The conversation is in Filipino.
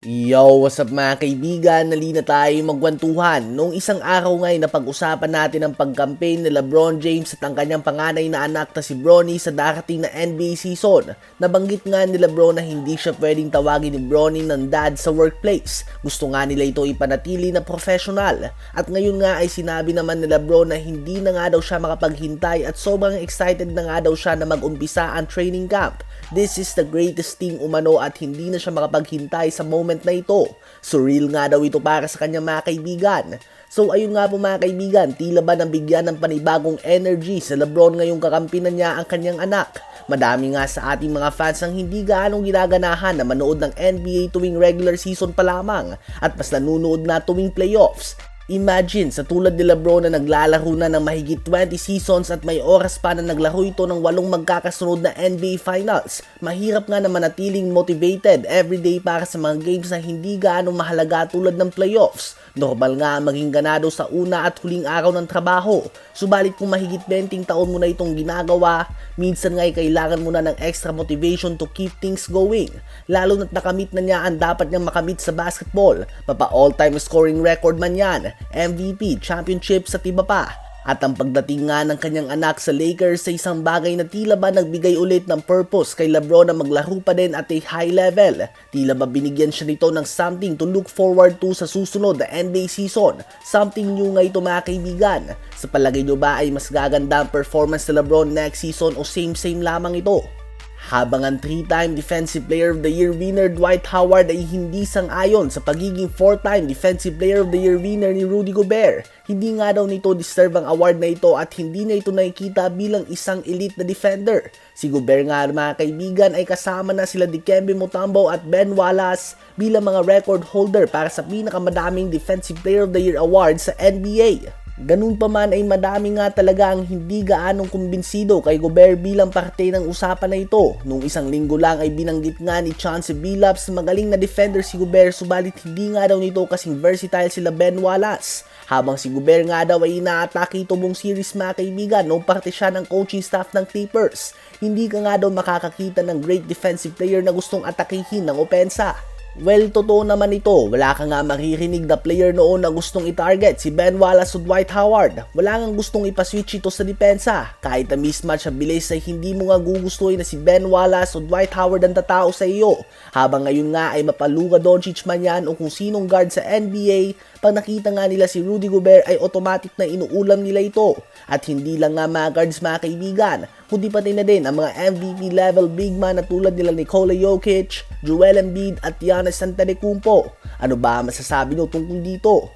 Yo, what's up mga kaibigan? Nalina tayo magkwentuhan. Noong isang araw ngayon napag-usapan natin ang pag-campaign ni LeBron James at ang kanyang panganay na anak na si Bronny sa darating na NBA season. Nabanggit nga ni LeBron na hindi siya pwedeng tawagin ni Bronny ng dad sa workplace. Gusto nga nila ito ipanatili na professional. At ngayon nga ay sinabi naman ni LeBron na hindi na nga daw siya makapaghintay at sobrang excited na nga daw siya na mag-umpisa ang training camp. This is the greatest thing umano at hindi na siya makapaghintay sa moment na ito. Surreal nga daw ito para sa kanya mga kaibigan. So ayun nga po mga kaibigan, tila ba nabigyan ng panibagong energy sa LeBron ngayong kakampinan niya ang kanyang anak. Madami nga sa ating mga fans ang hindi gaanong ginaganahan na manood ng NBA tuwing regular season pa lamang at mas nanunood na tuwing playoffs. Imagine, sa tulad ni LeBron na naglalaro na ng mahigit 20 seasons at may oras pa na naglaro ito ng 8 magkakasunod na NBA Finals. Mahirap nga na manatiling motivated everyday para sa mga games na hindi gaano mahalaga tulad ng playoffs. Normal nga maging ganado sa una at huling araw ng trabaho. Subalit kung mahigit 20 taon mo na itong ginagawa, minsan nga ay kailangan mo na ng extra motivation to keep things going. Lalo na't nakamit na niya ang dapat niyang makamit sa basketball. Mapa all-time scoring record man yan, MVP, championships at iba pa. At ang pagdating nga ng kanyang anak sa Lakers sa isang bagay na tila ba nagbigay ulit ng purpose kay LeBron na maglaro pa din at a high level. Tila ba binigyan siya nito ng something to look forward to sa susunod na NBA season. Something new nga ito mga kaibigan. Sa palagay nyo ba ay mas gaganda ang performance ni LeBron next season o same-same lamang ito? Habang ang 3-time Defensive Player of the Year winner Dwight Howard ay hindi sang-ayon sa pagiging 4-time Defensive Player of the Year winner ni Rudy Gobert. Hindi nga daw nito deserve ang award na ito at hindi na ito nakikita bilang isang elite na defender. Si Gobert nga mga kaibigan ay kasama na sila Dikembe Mutombo at Ben Wallace bilang mga record holder para sa pinakamadaming Defensive Player of the Year award sa NBA. Ganun pa man ay madami nga talaga ang hindi gaanong kumbinsido kay Gobert bilang parte ng usapan na ito. Nung isang linggo lang ay binanggit nga ni Chauncey Billups magaling na defender si Gobert subalit hindi nga daw nito kasing versatile sila Ben Wallace. Habang si Gobert nga daw ay inaatake ito mong series mga kaibigan noong parte siya ng coaching staff ng Clippers. Hindi ka nga daw makakakita ng great defensive player na gustong atakihin ng opensa. Well, totoo naman ito. Wala ka nga maririnig na player noon na gustong i-target si Ben Wallace o Dwight Howard. Wala nga gustong ipaswitch ito sa depensa. Kahit na mismatch sa bilis ay hindi mo nga gugustuhin na si Ben Wallace o Dwight Howard ang tatao sa iyo. Habang ngayon nga ay mapaluga Doncic man yan o kung sinong guard sa NBA, pag nakita nga nila si Rudy Gobert ay automatic na inuulam nila ito. At hindi lang nga mga guards mga kaibigan, kundi pati na din ang mga MVP level big man na tulad nila Nikola Jokic, Joel Embiid at Giannis Antetokounmpo. Ano ba masasabi nyo tungkol dito?